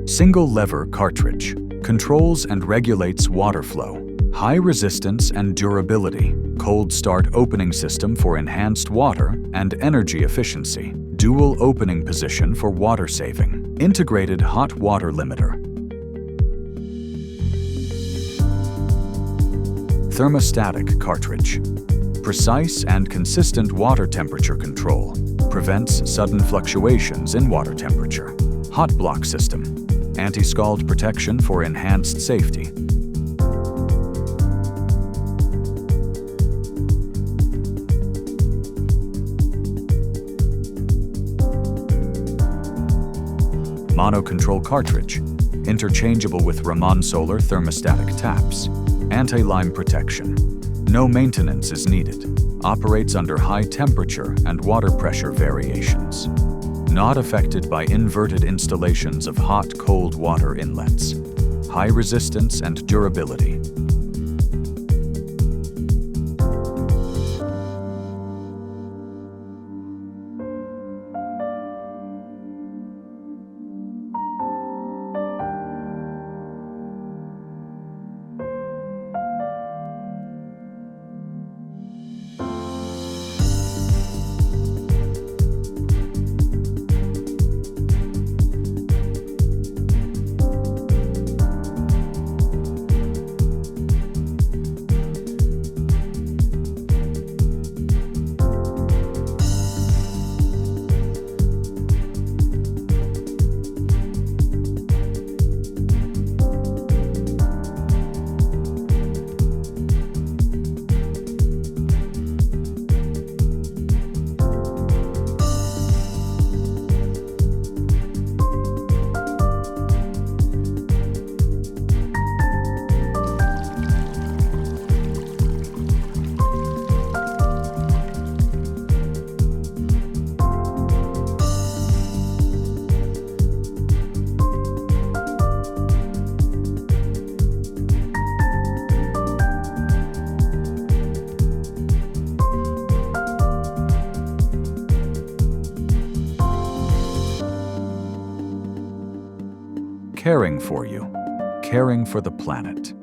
Single lever cartridge. Controls and regulates water flow. High resistance and durability. Cold start opening system for enhanced water and energy efficiency. Dual opening position for water saving. Integrated hot water limiter. Thermostatic cartridge. Precise and consistent water temperature control. Prevents sudden fluctuations in water temperature. Hot block system. Anti-scald protection for enhanced safety. Mono-control cartridge. Interchangeable with ramonsoler thermostatic taps. Anti-lime protection. No maintenance is needed. Operates under high temperature and water pressure variations. Not affected by inverted installations of hot-cold water inlets. High resistance and durability. Caring for you. Caring for the planet.